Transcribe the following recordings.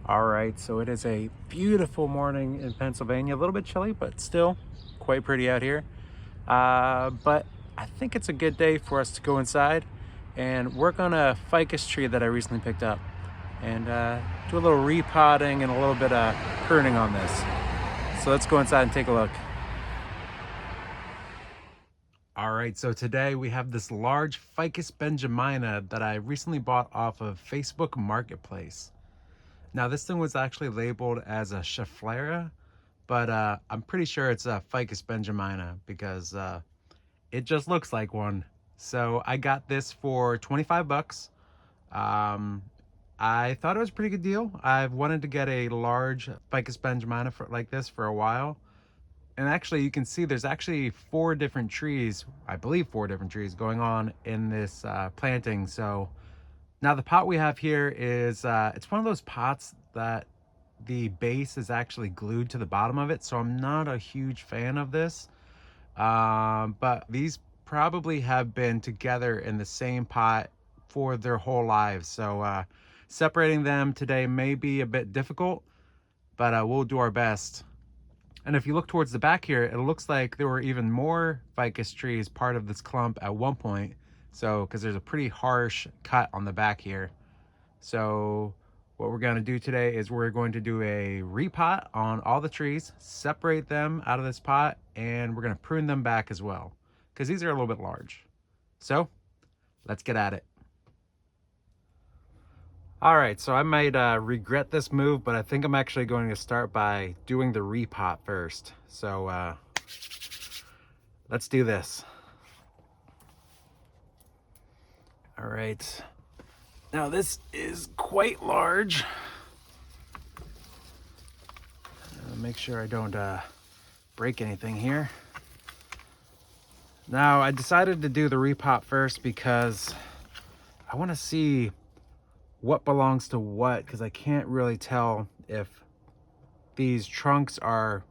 All right, so it is a beautiful morning in Pennsylvania. A little bit chilly, but still quite pretty out here. But I think it's a good day for us to go inside and work on a ficus tree that I recently picked up and do a little repotting and a little bit of pruning on this. So let's go inside and take a look. All right, so today we have this large Ficus Benjamina that I recently bought off of Facebook Marketplace. Now this thing was actually labeled as a Schefflera, but I'm pretty sure it's a Ficus Benjamina because it just looks like one. So I got this for 25 bucks. Um, I thought it was a pretty good deal. I've wanted to get a large Ficus Benjamina like this for a while. And actually you can see there's actually four different trees, I believe four different trees going on in this planting. So now the pot we have here is, it's one of those pots that the base is actually glued to the bottom of it. So I'm not a huge fan of this. But these probably have been together in the same pot for their whole lives. So separating them today may be a bit difficult, but we'll do our best. And if you look towards the back here, it looks like there were even more ficus trees part of this clump at one point. So, because there's a pretty harsh cut on the back here. So what we're going to do today is we're going to do a repot on all the trees, separate them out of this pot, and we're going to prune them back as well, because these are a little bit large. So let's get at it. All right, so I might regret this move, but I think I'm actually going to start by doing the repot first. So let's do this. All right. Now this is quite large. Make sure I don't break anything here. Now I decided to do the repot first because I want to see what belongs to what, because I can't really tell if these trunks are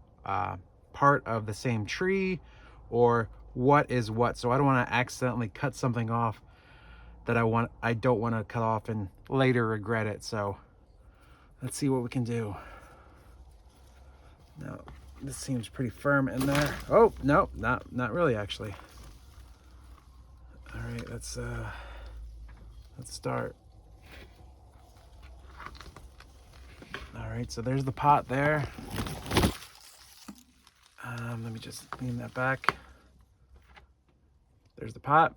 part of the same tree or what is what. So I don't want to accidentally cut something off that I don't want to cut off and later regret it. So let's see what we can do. Now this seems pretty firm in there. Oh no, not really actually. All right, let's start. All right, so there's the pot there. Let me just clean that back. There's the pot,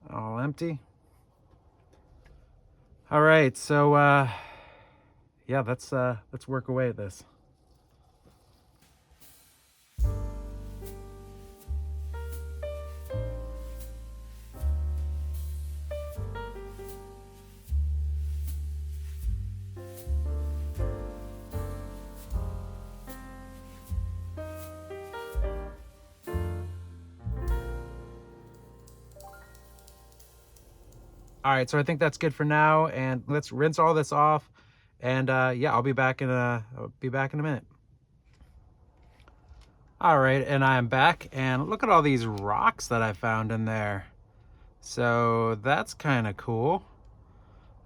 all empty. All right, so yeah, let's work away at this. All right, so I think that's good for now, and let's rinse all this off. And yeah, I'll be back in a minute. All right, and I am back, and look at all these rocks that I found in there. So that's kind of cool.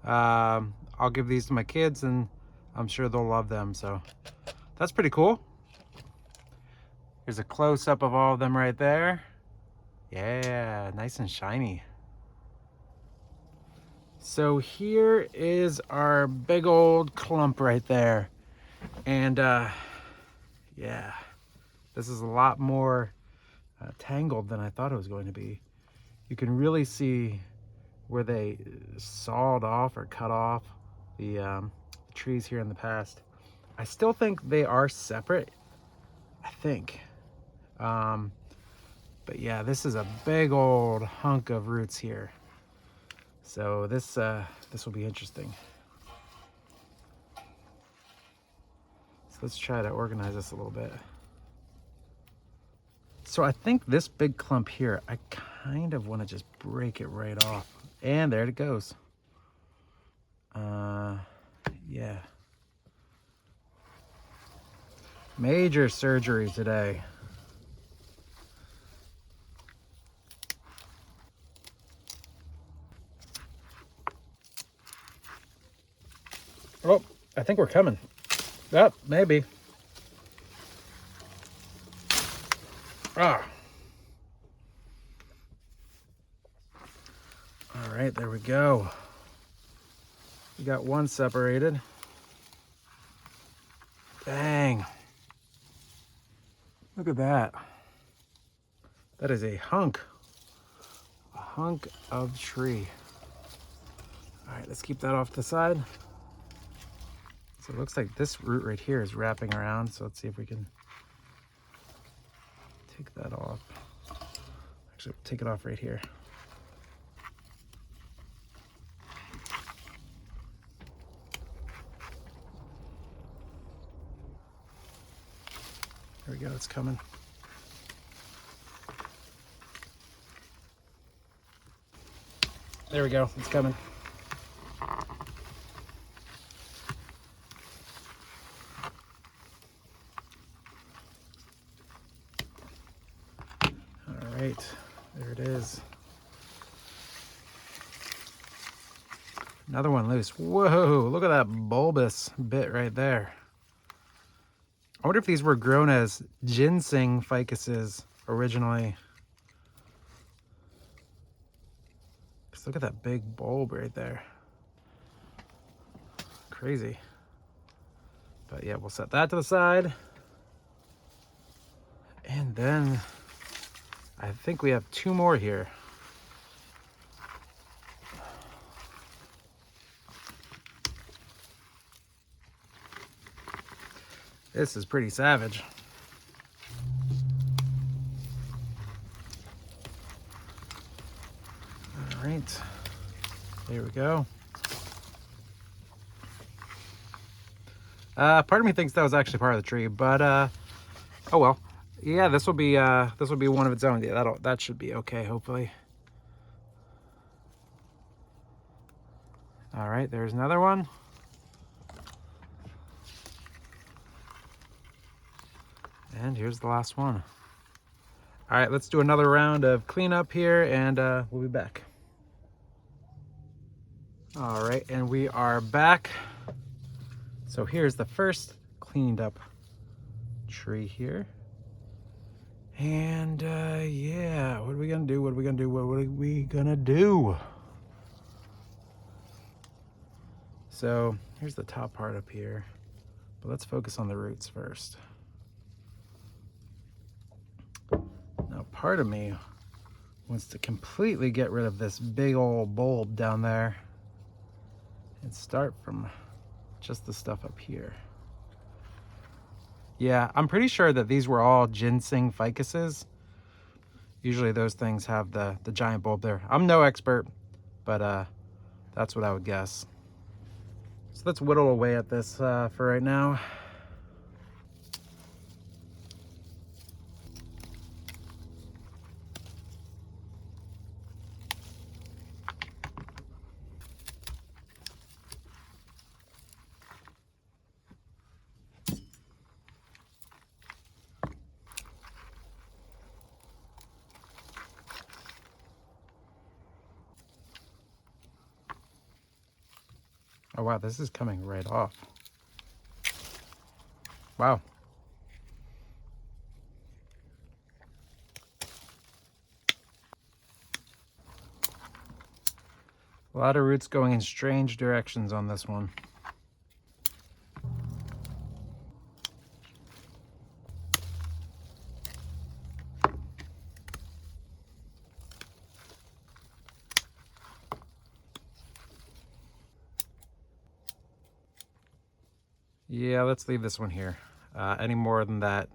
I'll give these to my kids, and I'm sure they'll love them. So that's pretty cool. Here's a close-up of all of them right there. Yeah, nice and shiny. So here is our big old clump right there. And yeah, this is a lot more tangled than I thought it was going to be. You can really see where they sawed off or cut off the trees here in the past. I still think they are separate, I think. But yeah, this is a big old hunk of roots here. So this will be interesting. So let's try to organize this a little bit. So I think this big clump here, I kind of want to just break it right off. And there it goes. Yeah. Major surgery today. Oh, I think we're coming. Yep, maybe. Ah. All right, there we go. We got one separated. Dang. Look at that. That is a hunk of tree. All right, let's keep that off to the side. So it looks like this root right here is wrapping around. So let's see if we can take that off. Actually, take it off right here. There we go, it's coming. There we go, it's coming. All right, there it is. Another one loose. Whoa, look at that bulbous bit right there. I wonder if these were grown as ginseng ficuses originally. Just look at that big bulb right there. Crazy. But yeah, we'll set that to the side. And then I think we have two more here. This is pretty savage. All right, there we go. Part of me thinks that was actually part of the tree, but oh well. Yeah, this will be one of its own. Yeah, that should be okay, hopefully. All right, there's another one. And here's the last one. All right, let's do another round of cleanup here, and we'll be back. All right, and we are back. So here's the first cleaned up tree here. And yeah, what are we gonna do? What are we gonna do? What are we gonna do? So here's the top part up here, but let's focus on the roots first. Now, part of me wants to completely get rid of this big old bulb down there and start from just the stuff up here. Yeah, I'm pretty sure that these were all ginseng ficuses. Usually those things have the giant bulb there. I'm no expert, but that's what I would guess. So let's whittle away at this for right now. Oh wow, this is coming right off. Wow. A lot of roots going in strange directions on this one. Yeah, let's leave this one here. Any more than that,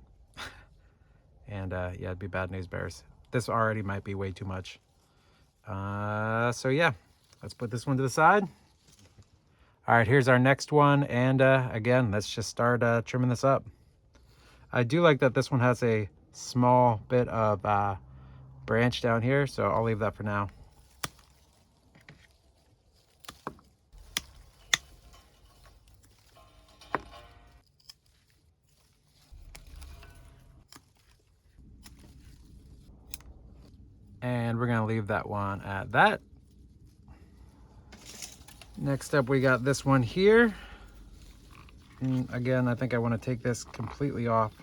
and yeah, it'd be bad news bears. This already might be way too much. So yeah, let's put this one to the side. All right, here's our next one, and again, let's just start trimming this up. I do like that this one has a small bit of branch down here, so I'll leave that for now. And we're gonna leave that one at that. Next up, we got this one here. And again, I think I want to take this completely off.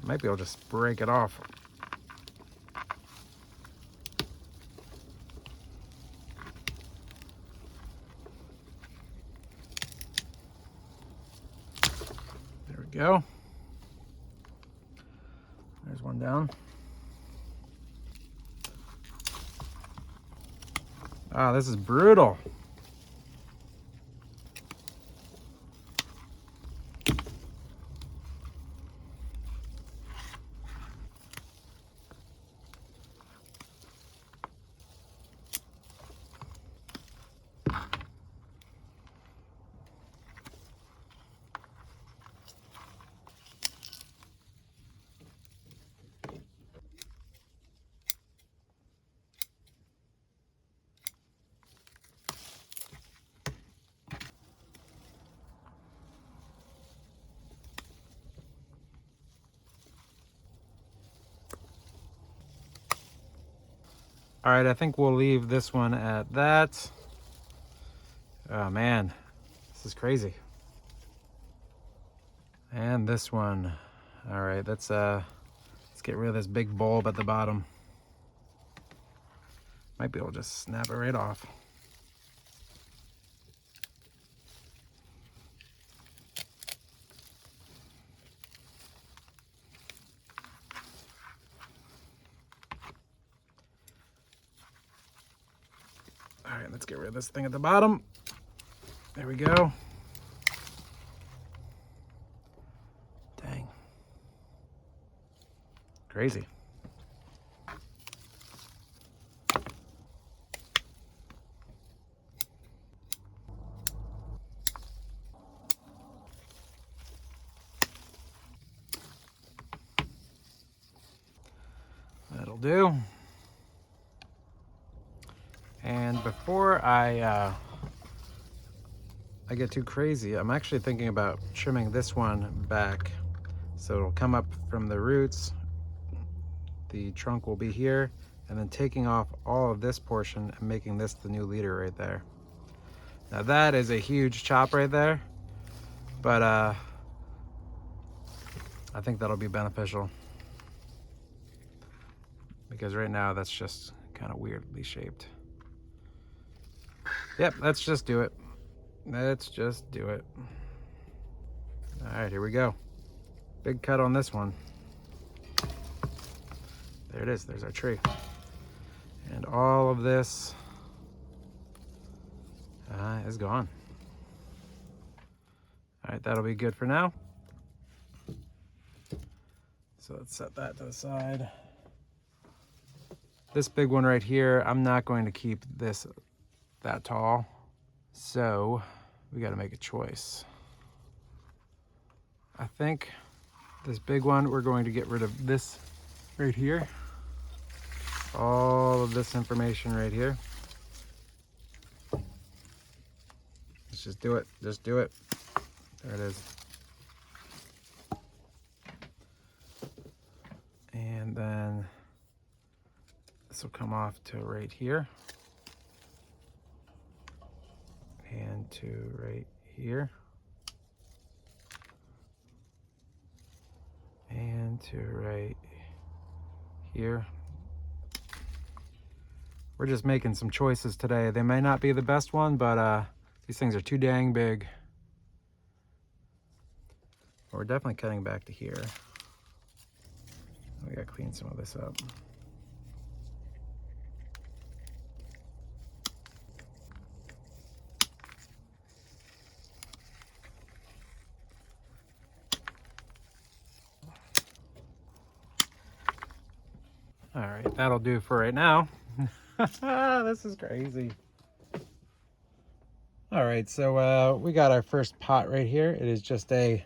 Might be able to just break it off. There we go. There's one down. Ah, this is brutal. All right, I think we'll leave this one at that. Oh man, this is crazy. And this one. All right, let's get rid of this big bulb at the bottom. Might be able to just snap it right off. All right, let's get rid of this thing at the bottom. There we go. Dang. Crazy. That'll do. And before I get too crazy, I'm actually thinking about trimming this one back so it'll come up from the roots. The trunk will be here, and then taking off all of this portion and making this the new leader right there. Now that is a huge chop right there, but I think that'll be beneficial because right now that's just kind of weirdly shaped. Yep, let's just do it. Let's just do it. All right, here we go. Big cut on this one. There it is, there's our tree. And all of this is gone. All right, that'll be good for now. So let's set that to the side. This big one right here, I'm not going to keep this that tall. So we got to make a choice. I think this big one, we're going to get rid of this right here. All of this information right here. Let's just do it. Just do it. There it is. And then this will come off to right here. And to right here. And to right here. We're just making some choices today. They may not be the best one, but these things are too dang big. We're definitely cutting back to here. We gotta clean some of this up. All right, that'll do for right now. This is crazy. All right, so we got our first pot right here. It is just a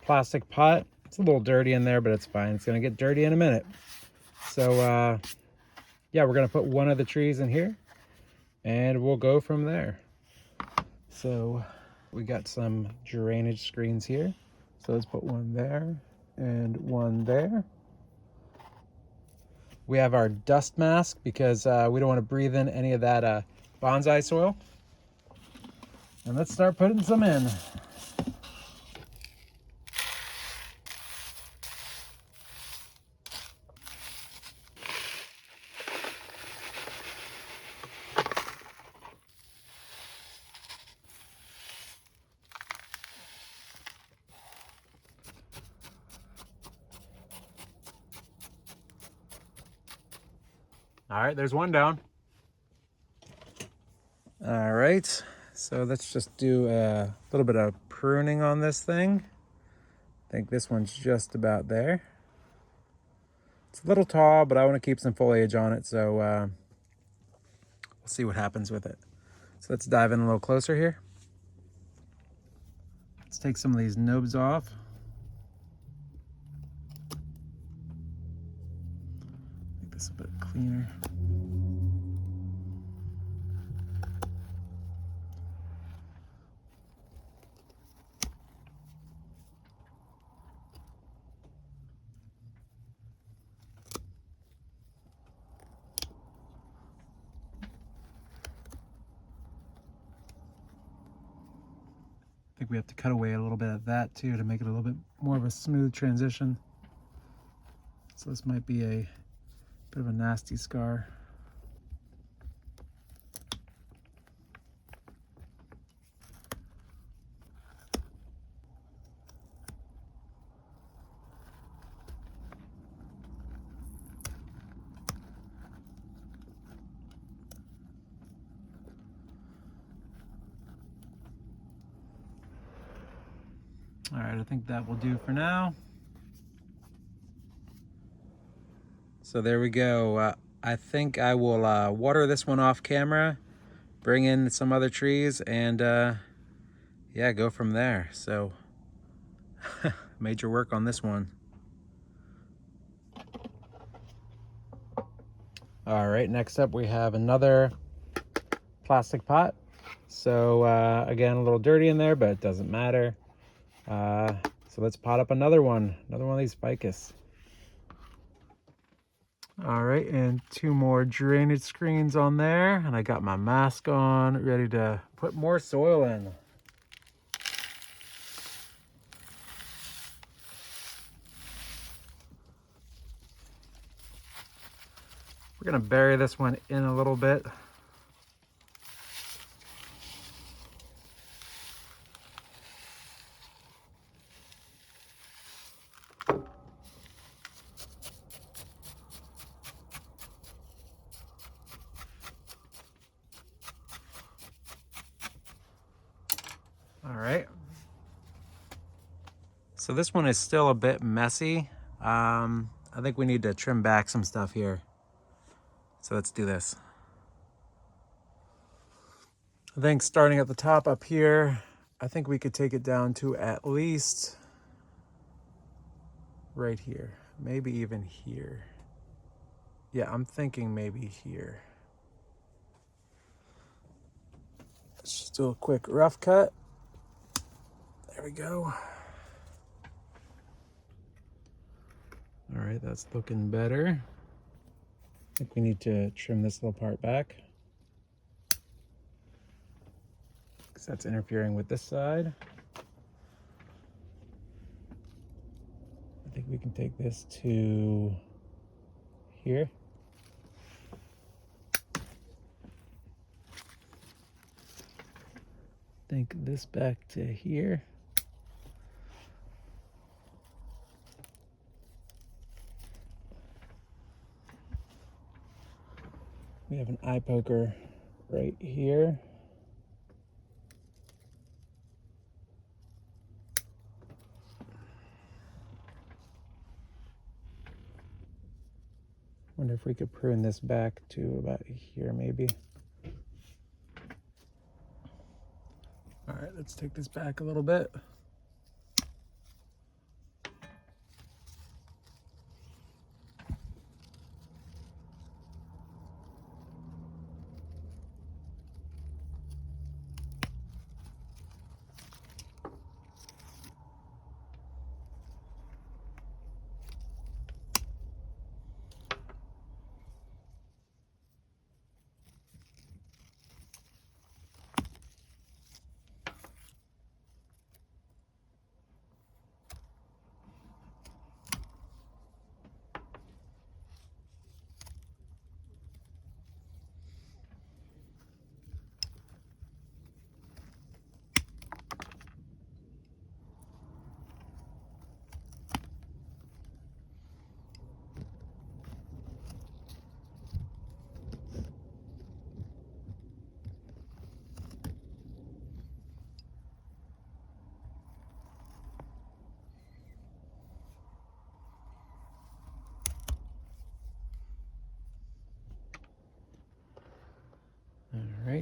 plastic pot. It's a little dirty in there, but it's fine. It's gonna get dirty in a minute. So yeah, we're gonna put one of the trees in here and we'll go from there. So we got some drainage screens here. So let's put one there and one there. We have our dust mask because we don't want to breathe in any of that bonsai soil. And let's start putting some in. All right, there's one down. All right, so let's just do a little bit of pruning on this thing. I think this one's just about there. It's a little tall, but I want to keep some foliage on it, so we'll see what happens with it. So let's dive in a little closer here. Let's take some of these nubs off. Make this a bit cleaner. I think we have to cut away a little bit of that too to make it a little bit more of a smooth transition. So this might be a bit of a nasty scar. All right, I think that will do for now. So there we go. I think I will water this one off camera, bring in some other trees, and yeah, go from there. So major work on this one. All right, next up we have another plastic pot. So again, a little dirty in there, but it doesn't matter. So let's pot up another one of these ficus. All right, and 2 more drainage screens on there, and I got my mask on, ready to put more soil in. We're gonna bury this one in a little bit. All right. So this one is still a bit messy. I think we need to trim back some stuff here. So let's do this. I think starting at the top up here, I think we could take it down to at least right here, maybe even here. Yeah, I'm thinking maybe here. Let's just do a quick rough cut. There we go. All right, that's looking better. I think we need to trim this little part back, because that's interfering with this side. I think we can take this to here. Think this back to here. We have an eye poker right here. Wonder if we could prune this back to about here maybe. All right, let's take this back a little bit.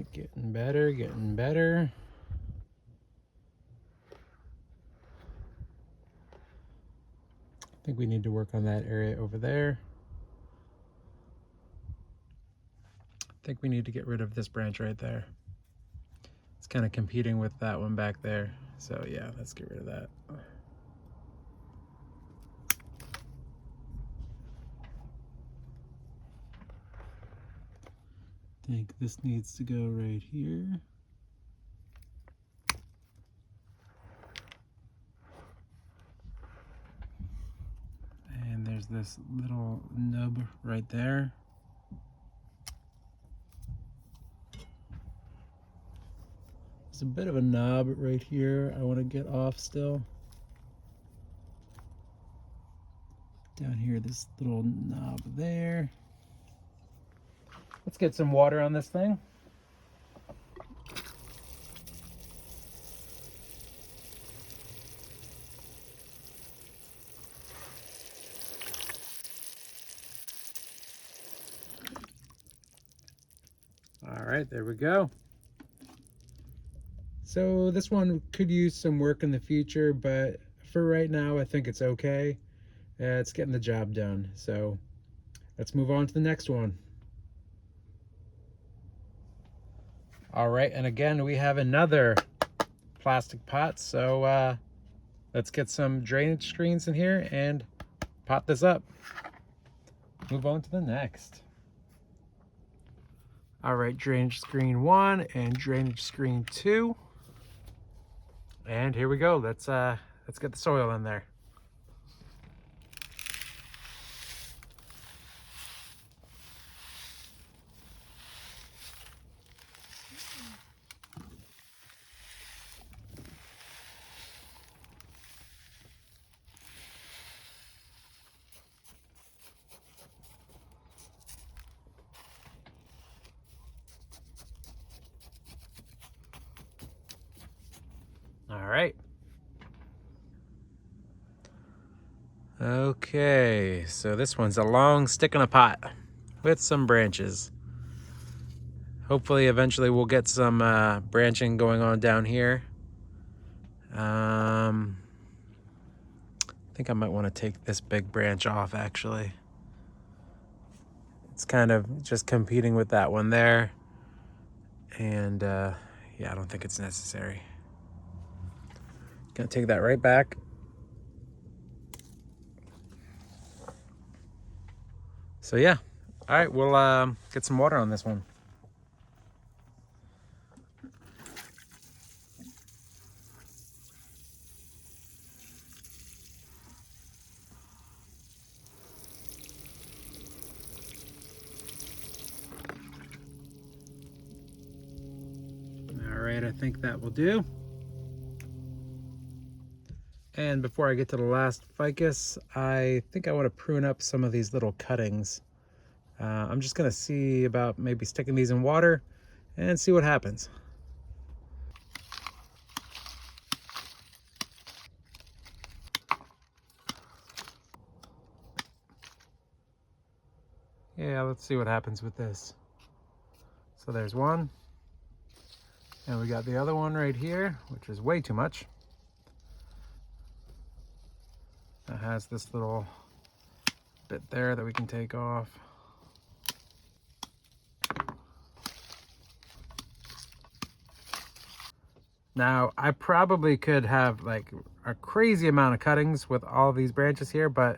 right, getting better, getting better. I think we need to work on that area over there. I think we need to get rid of this branch right there. It's kind of competing with that one back there. So yeah, let's get rid of that. I think this needs to go right here. And there's this little nub right there. There's a bit of a knob right here I want to get off still. Down here, this little knob there. Let's get some water on this thing. All right, there we go. So this one could use some work in the future, but for right now, I think it's okay. It's getting the job done. So let's move on to the next one. All right, and again, we have another plastic pot. So let's get some drainage screens in here and pot this up. Move on to the next. All right, drainage screen 1 and drainage screen 2. And here we go. Let's get the soil in there. All right. Okay, so this one's a long stick in a pot with some branches. Hopefully, eventually we'll get some branching going on down here. I think I might want to take this big branch off, actually. It's kind of just competing with that one there. And yeah, I don't think it's necessary. Gonna take that right back. So yeah, all right, we'll get some water on this one. All right, I think that will do. And before I get to the last ficus, I think I want to prune up some of these little cuttings. I'm just gonna see about maybe sticking these in water and see what happens. Yeah, let's see what happens with this. So there's one. And we got the other one right here, which is way too much. That has this little bit there that we can take off. Now, I probably could have like a crazy amount of cuttings with all these branches here, but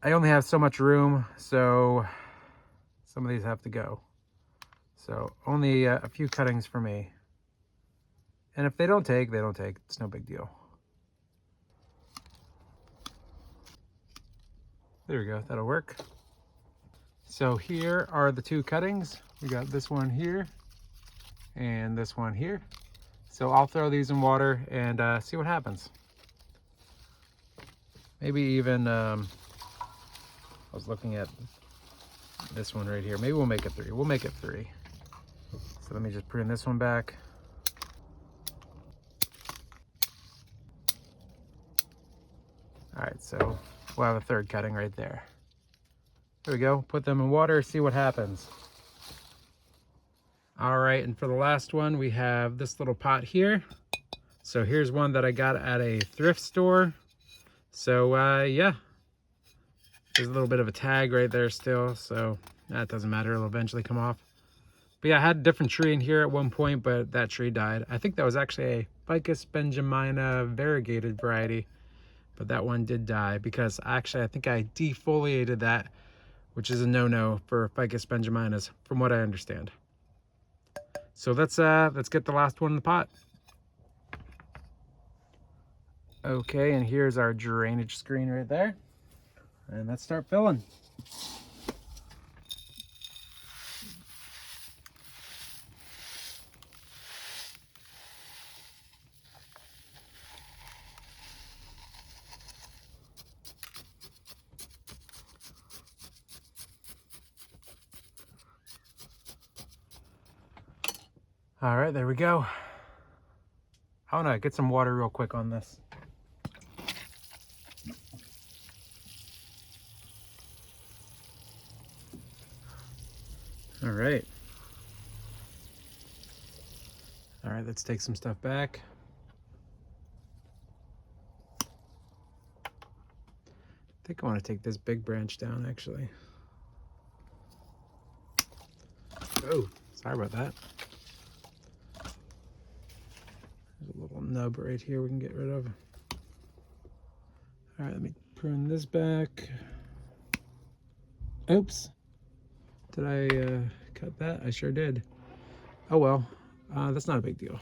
I only have so much room, so some of these have to go. So only a few cuttings for me. And if they don't take, they don't take. It's no big deal. There we go, that'll work. So here are the two cuttings. We got this one here and this one here. So I'll throw these in water and see what happens. Maybe even, I was looking at this one right here. Maybe we'll make it 3. We'll make it 3. So let me just prune this one back. All right, so we'll have a 3rd cutting right there. There we go, put them in water, see what happens. All right, and for the last one, we have this little pot here. So here's one that I got at a thrift store. So yeah, there's a little bit of a tag right there still, so that doesn't matter, it'll eventually come off. But yeah, I had a different tree in here at one point, but that tree died. I think that was actually a Ficus Benjamina variegated variety, but that one did die because actually I think I defoliated that, which is a no-no for Ficus Benjaminas, from what I understand. So let's get the last one in the pot. Okay, and here's our drainage screen right there. And let's start filling. All right, there we go. I want to get some water real quick on this. All right. All right, let's take some stuff back. I think I want to take this big branch down, actually. Oh, sorry about that. There's a little nub right here we can get rid of. All right, let me prune this back. Oops. Did I cut that? I sure did. Oh well, that's not a big deal.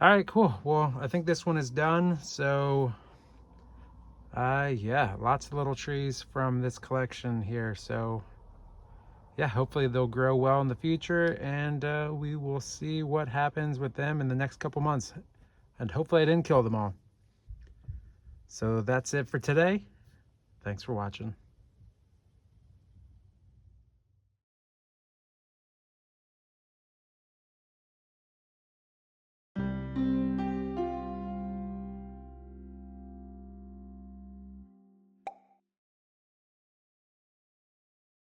All right, cool. Well, I think this one is done. So, yeah, lots of little trees from this collection here. So, yeah, hopefully they'll grow well in the future, and we will see what happens with them in the next couple months. And hopefully I didn't kill them all. So that's it for today. Thanks for watching.